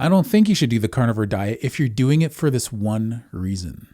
I don't think you should do the carnivore diet if you're doing it for this one reason.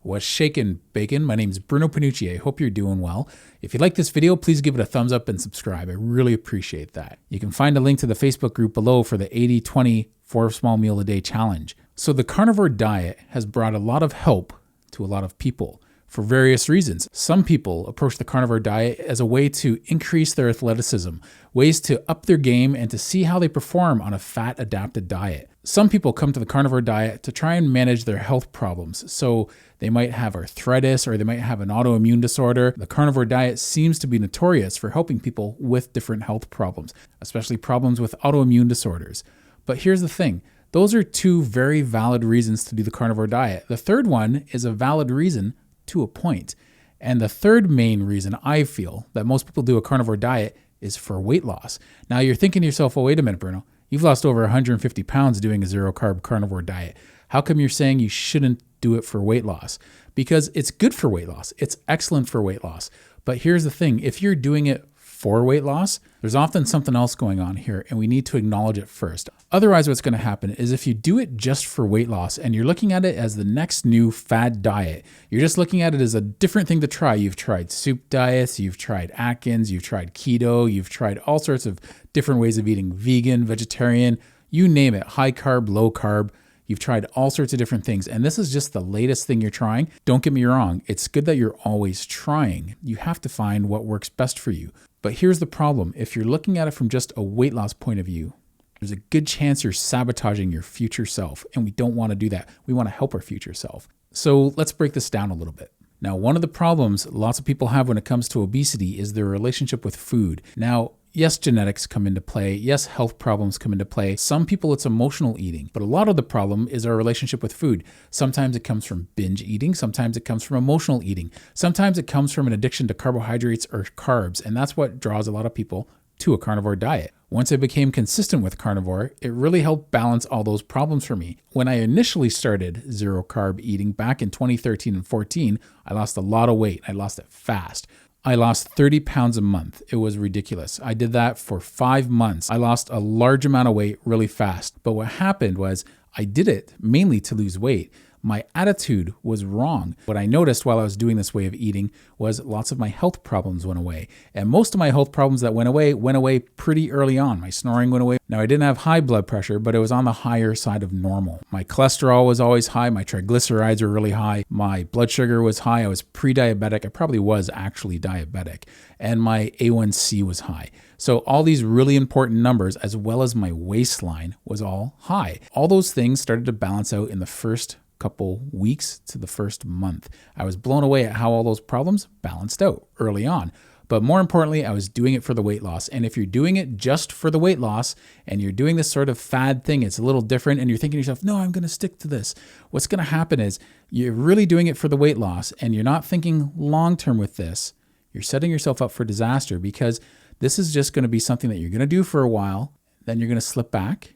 What's shaking, bacon? My name is Bruno Panucci. I hope you're doing well. If you like this video, please give it a thumbs up and subscribe. I really appreciate that. You can find a link to the Facebook group below for the 80-20 4 small meal a day challenge. So the carnivore diet has brought a lot of help to a lot of people for various reasons. Some people approach the carnivore diet as a way to increase their athleticism, ways to up their game and to see how they perform on a fat-adapted diet. Some people come to the carnivore diet to try and manage their health problems. So they might have arthritis or they might have an autoimmune disorder. The carnivore diet seems to be notorious for helping people with different health problems, especially problems with autoimmune disorders. But here's the thing. Those are two very valid reasons to do the carnivore diet. The third one is a valid reason to a point. And the third main reason I feel that most people do a carnivore diet is for weight loss. Now you're thinking to yourself, well, wait a minute, Bruno, you've lost over 150 pounds doing a zero carb carnivore diet. How come you're saying you shouldn't do it for weight loss? Because it's good for weight loss. It's excellent for weight loss. But here's the thing, if you're doing it for weight loss, there's often something else going on here and we need to acknowledge it first. Otherwise, what's going to happen is if you do it just for weight loss and you're looking at it as the next new fad diet, you're just looking at it as a different thing to try. You've tried soup diets, you've tried Atkins, you've tried keto, you've tried all sorts of different ways of eating, vegan, vegetarian, you name it, high carb, low carb. You've tried all sorts of different things, and this is just the latest thing you're trying. Don't get me wrong. It's good that you're always trying. You have to find what works best for you. But here's the problem. If you're looking at it from just a weight loss point of view, there's a good chance you're sabotaging your future self, and we don't want to do that. We want to help our future self. So let's break this down a little bit. Now, one of the problems lots of people have when it comes to obesity is their relationship with food. Now, yes, genetics come into play. Yes, health problems come into play. Some people, it's emotional eating, but a lot of the problem is our relationship with food. Sometimes it comes from binge eating. Sometimes it comes from emotional eating. Sometimes it comes from an addiction to carbohydrates or carbs, and that's what draws a lot of people to a carnivore diet. Once I became consistent with carnivore, it really helped balance all those problems for me. When I initially started zero carb eating back in 2013 and 14, I lost a lot of weight. I lost it fast. I lost 30 pounds a month. It was ridiculous. I did that for 5 months. I lost a large amount of weight really fast. But what happened was I did it mainly to lose weight. My attitude was wrong. What I noticed while I was doing this way of eating was lots of my health problems went away. And most of my health problems that went away pretty early on. My snoring went away. Now, I didn't have high blood pressure, but it was on the higher side of normal. My cholesterol was always high. My triglycerides were really high. My blood sugar was high. I was pre-diabetic. I probably was actually diabetic. And my A1C was high. So all these really important numbers, as well as my waistline, was all high. All those things started to balance out in the first couple weeks to the first month. I was blown away at how all those problems balanced out early on. But more importantly, I was doing it for the weight loss. And if you're doing it just for the weight loss and you're doing this sort of fad thing, it's a little different and you're thinking to yourself, no, I'm going to stick to this. What's going to happen is you're really doing it for the weight loss and you're not thinking long-term with this. You're setting yourself up for disaster because this is just going to be something that you're going to do for a while. Then you're going to slip back.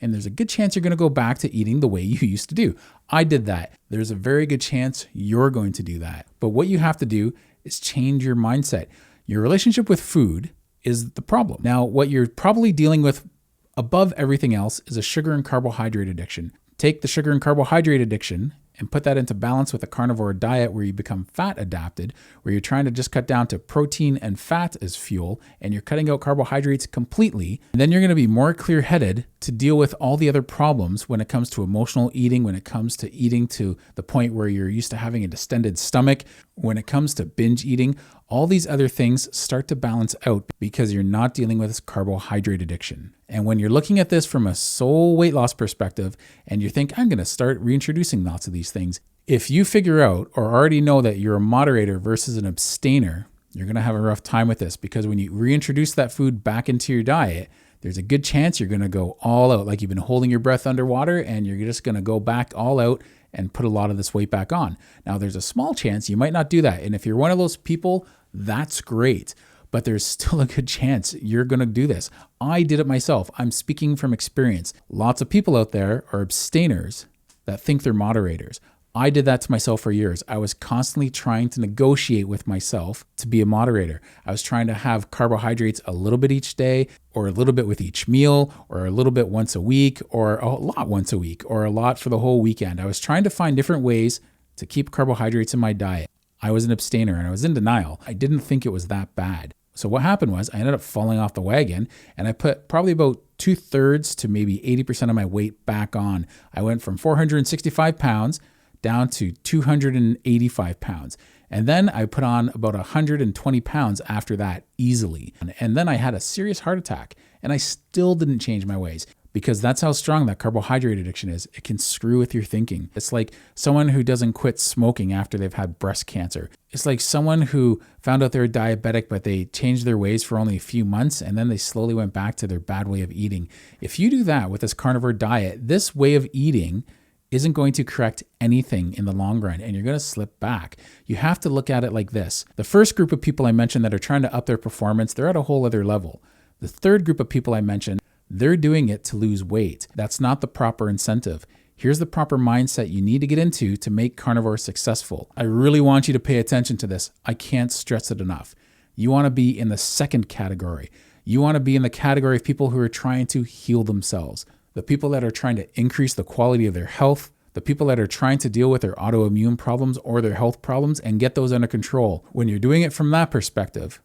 And there's a good chance you're going to go back to eating the way you used to do. I did that. There's a very good chance you're going to do that. But what you have to do is change your mindset. Your relationship with food is the problem. Now, what you're probably dealing with above everything else is a sugar and carbohydrate addiction. Take the sugar and carbohydrate addiction and put that into balance with a carnivore diet where you become fat adapted, where you're trying to just cut down to protein and fat as fuel, and you're cutting out carbohydrates completely. And then you're going to be more clear-headed to deal with all the other problems when it comes to emotional eating, when it comes to eating to the point where you're used to having a distended stomach, when it comes to binge eating. All these other things start to balance out because you're not dealing with this carbohydrate addiction. And when you're looking at this from a sole weight loss perspective and you think, I'm going to start reintroducing lots of these things, if you figure out or already know that you're a moderator versus an abstainer, you're going to have a rough time with this because when you reintroduce that food back into your diet, there's a good chance you're going to go all out, like you've been holding your breath underwater and you're just going to go back all out and put a lot of this weight back on. Now, there's a small chance you might not do that. And if you're one of those people, that's great. But there's still a good chance you're going to do this. I did it myself. I'm speaking from experience. Lots of people out there are abstainers that think they're moderators. I did that to myself for years. I was constantly trying to negotiate with myself to be a moderator. I was trying to have carbohydrates a little bit each day, or a little bit with each meal, or a little bit once a week, or a lot once a week, or a lot for the whole weekend. I was trying to find different ways to keep carbohydrates in my diet. I was an abstainer and I was in denial. I didn't think it was that bad. So what happened was I ended up falling off the wagon, and I put probably about 2/3 to maybe 80% of my weight back on. I went from 465 pounds down to 285 pounds. And then I put on about 120 pounds after that easily. And then I had a serious heart attack, and I still didn't change my ways, because that's how strong that carbohydrate addiction is. It can screw with your thinking. It's like someone who doesn't quit smoking after they've had breast cancer. It's like someone who found out they're diabetic, but they changed their ways for only a few months, and then they slowly went back to their bad way of eating. If you do that with this carnivore diet, this way of eating isn't going to correct anything in the long run, and you're going to slip back. You have to look at it like this. The first group of people I mentioned that are trying to up their performance, they're at a whole other level. The third group of people I mentioned, they're doing it to lose weight. That's not the proper incentive. Here's the proper mindset you need to get into to make carnivore successful. I really want you to pay attention to this. I can't stress it enough. You want to be in the second category. You want to be in the category of people who are trying to heal themselves. The people that are trying to increase the quality of their health, the people that are trying to deal with their autoimmune problems or their health problems and get those under control. When you're doing it from that perspective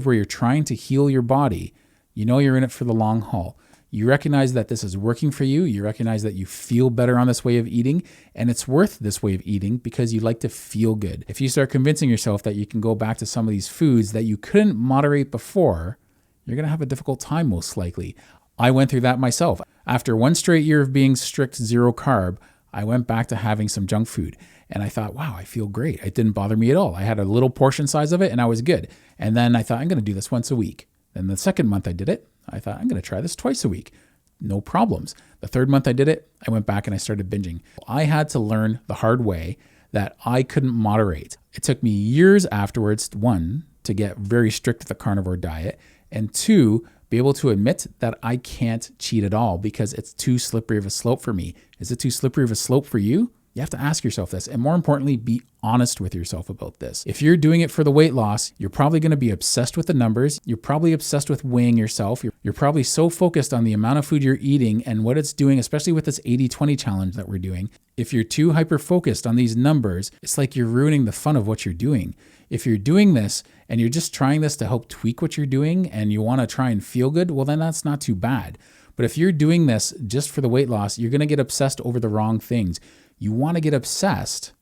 where you're trying to heal your body, you know you're in it for the long haul. You recognize that this is working for you. You recognize that you feel better on this way of eating, and it's worth this way of eating because you like to feel good. If you start convincing yourself that you can go back to some of these foods that you couldn't moderate before, you're going to have a difficult time most likely. I went through that myself. After one straight year of being strict zero carb, I went back to having some junk food, and I thought, wow, I feel great. It didn't bother me at all. I had a little portion size of it and I was good. And then I thought, I'm going to do this once a week. Then the second month I did it, I thought, I'm going to try this twice a week. No problems. The third month I did it, I went back and I started binging. I had to learn the hard way that I couldn't moderate. It took me years afterwards, one, to get very strict with the carnivore diet, and two, be able to admit that I can't cheat at all because it's too slippery of a slope for me. Is it too slippery of a slope for you? You have to ask yourself this, and more importantly, be honest with yourself about this. If you're doing it for the weight loss, you're probably going to be obsessed with the numbers. You're probably obsessed with weighing yourself. You're probably so focused on the amount of food you're eating and what it's doing, especially with this 80-20 challenge that we're doing. If you're too hyper-focused on these numbers, it's like you're ruining the fun of what you're doing. If you're doing this and you're just trying this to help tweak what you're doing and you want to try and feel good, well, then that's not too bad. But if you're doing this just for the weight loss, you're going to get obsessed over the wrong things. You want to get obsessed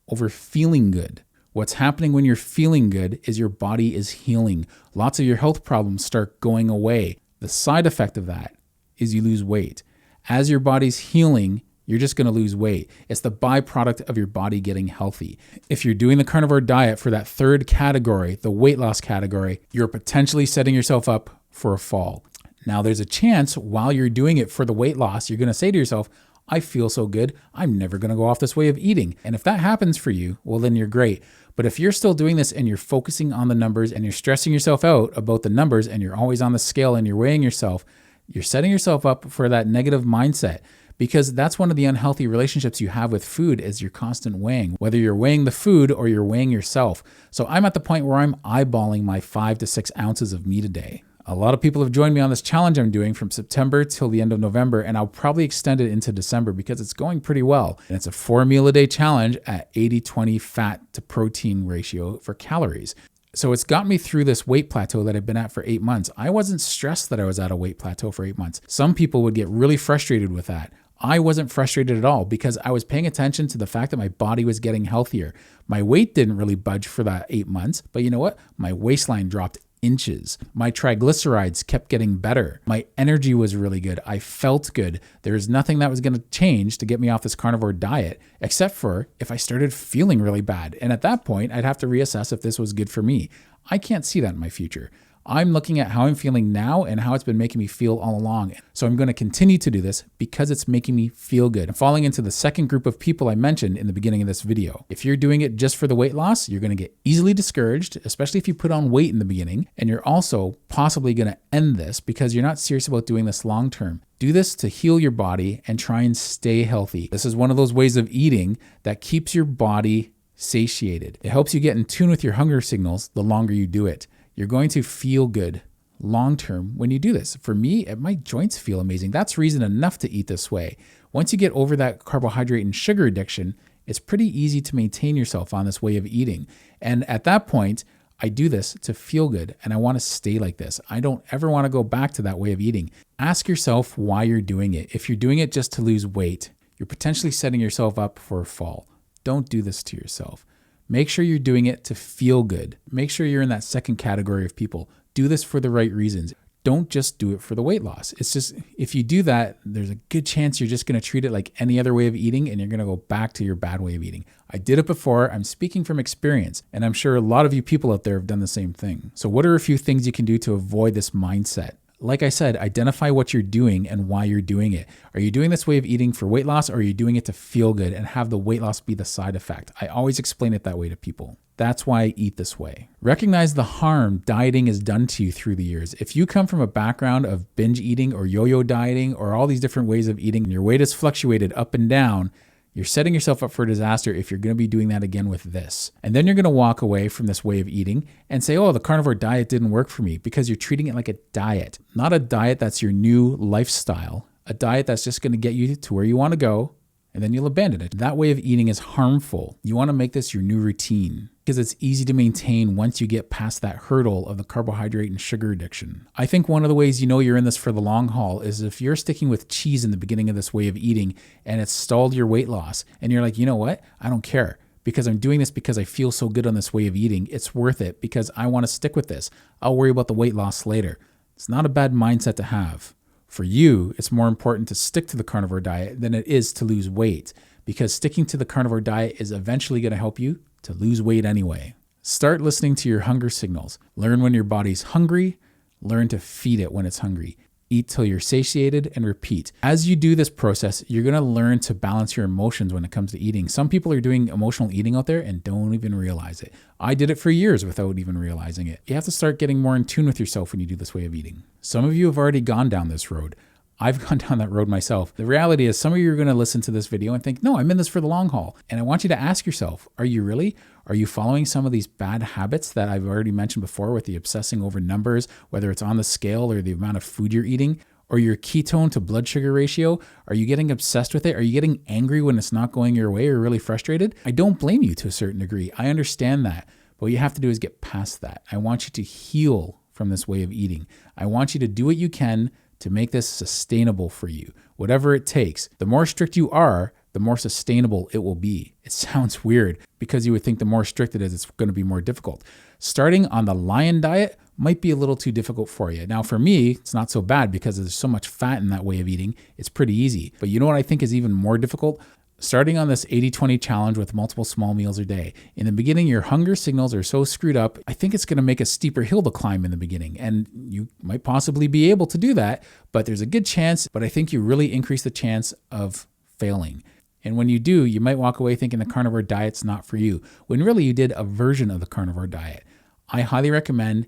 over feeling good. What's happening when you're feeling good is your body is healing. Lots of your health problems start going away. The side effect of that is you lose weight. As your body's healing, you're just going to lose weight. It's the byproduct of your body getting healthy. If you're doing the carnivore diet for that third category, the weight loss category, you're potentially setting yourself up for a fall. Now, there's a chance while you're doing it for the weight loss, you're going to say to yourself, I feel so good, I'm never going to go off this way of eating. And if that happens for you, well, then you're great. But if you're still doing this and you're focusing on the numbers and you're stressing yourself out about the numbers and you're always on the scale and you're weighing yourself, you're setting yourself up for that negative mindset, because that's one of the unhealthy relationships you have with food is your constant weighing, whether you're weighing the food or you're weighing yourself. So I'm at the point where I'm eyeballing my 5 to 6 ounces of meat a day. A lot of people have joined me on this challenge I'm doing from September till the end of November, and I'll probably extend it into December because it's going pretty well. And it's a 4-meal-a-day challenge at 80-20 fat to protein ratio for calories. So it's got me through this weight plateau that I've been at for 8 months. I wasn't stressed that I was at a weight plateau for 8 months. Some people would get really frustrated with that. I wasn't frustrated at all because I was paying attention to the fact that my body was getting healthier. My weight didn't really budge for that 8 months, but you know what? My waistline dropped inches. My triglycerides kept getting better. My energy was really good. I felt good. There was nothing that was going to change to get me off this carnivore diet, except for if I started feeling really bad. And at that point, I'd have to reassess if this was good for me. I can't see that in my future. I'm looking at how I'm feeling now and how it's been making me feel all along. So I'm going to continue to do this because it's making me feel good. I'm falling into the second group of people I mentioned in the beginning of this video. If you're doing it just for the weight loss, you're going to get easily discouraged, especially if you put on weight in the beginning. And you're also possibly going to end this because you're not serious about doing this long term. Do this to heal your body and try and stay healthy. This is one of those ways of eating that keeps your body satiated. It helps you get in tune with your hunger signals the longer you do it. You're going to feel good long term when you do this. For me, my joints feel amazing. That's reason enough to eat this way. Once you get over that carbohydrate and sugar addiction, it's pretty easy to maintain yourself on this way of eating. And at that point, I do this to feel good and I want to stay like this. I don't ever want to go back to that way of eating. Ask yourself why you're doing it. If you're doing it just to lose weight, you're potentially setting yourself up for a fall. Don't do this to yourself. Make sure you're doing it to feel good. Make sure you're in that second category of people. Do this for the right reasons. Don't just do it for the weight loss. It's just, if you do that, there's a good chance you're just going to treat it like any other way of eating and you're going to go back to your bad way of eating. I did it before. I'm speaking from experience, and I'm sure a lot of you people out there have done the same thing. So what are a few things you can do to avoid this mindset? Like I said, identify what you're doing and why you're doing it. Are you doing this way of eating for weight loss, or are you doing it to feel good and have the weight loss be the side effect? I always explain it that way to people. That's why I eat this way. Recognize the harm dieting has done to you through the years. If you come from a background of binge eating or yo-yo dieting or all these different ways of eating and your weight has fluctuated up and down, you're setting yourself up for disaster if you're going to be doing that again with this. And then you're going to walk away from this way of eating and say, oh, the carnivore diet didn't work for me, because you're treating it like a diet, not a diet that's your new lifestyle, a diet that's just going to get you to where you want to go, and then you'll abandon it. That way of eating is harmful. You want to make this your new routine because it's easy to maintain once you get past that hurdle of the carbohydrate and sugar addiction. I think one of the ways you know you're in this for the long haul is if you're sticking with cheese in the beginning of this way of eating and it's stalled your weight loss and you're like, you know what? I don't care because I'm doing this because I feel so good on this way of eating. It's worth it because I want to stick with this. I'll worry about the weight loss later. It's not a bad mindset to have. For you, it's more important to stick to the carnivore diet than it is to lose weight, because sticking to the carnivore diet is eventually going to help you to lose weight anyway. Start listening to your hunger signals. Learn when your body's hungry. Learn to feed it when it's hungry. Eat till you're satiated and repeat. As you do this process, you're going to learn to balance your emotions when it comes to eating. Some people are doing emotional eating out there and don't even realize it. I did it for years without even realizing it. You have to start getting more in tune with yourself when you do this way of eating. Some of you have already gone down this road. I've gone down that road myself. The reality is some of you are going to listen to this video and think, no, I'm in this for the long haul. And I want you to ask yourself, are you really? Are you following some of these bad habits that I've already mentioned before with the obsessing over numbers, whether it's on the scale or the amount of food you're eating, or your ketone to blood sugar ratio? Are you getting obsessed with it? Are you getting angry when it's not going your way or really frustrated? I don't blame you to a certain degree. I understand that. But what you have to do is get past that. I want you to heal from this way of eating. I want you to do what you can to make this sustainable for you, whatever it takes. The more strict you are, the more sustainable it will be. It sounds weird because you would think the more strict it is, it's going to be more difficult. Starting on the lion diet might be a little too difficult for you. Now, for me, it's not so bad because there's so much fat in that way of eating. It's pretty easy. But you know what I think is even more difficult? Starting on this 80-20 challenge with multiple small meals a day. In the beginning, your hunger signals are so screwed up, I think it's going to make a steeper hill to climb in the beginning. And you might possibly be able to do that, but there's a good chance, but I think you really increase the chance of failing. And when you do, you might walk away thinking the carnivore diet's not for you, when really you did a version of the carnivore diet. I highly recommend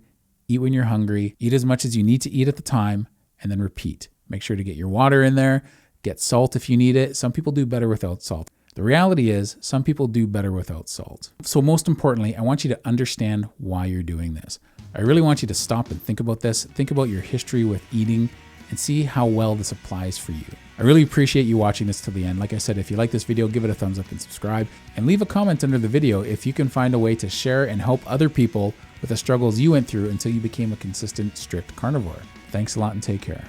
eat when you're hungry, eat as much as you need to eat at the time, and then repeat. Make sure to get your water in there. Get salt if you need it. Some people do better without salt. The reality is some people do better without salt. So most importantly, I want you to understand why you're doing this. I really want you to stop and think about this. Think about your history with eating and see how well this applies for you. I really appreciate you watching this to the end. Like I said, if you like this video, give it a thumbs up and subscribe, and leave a comment under the video if you can find a way to share and help other people with the struggles you went through until you became a consistent, strict carnivore. Thanks a lot and take care.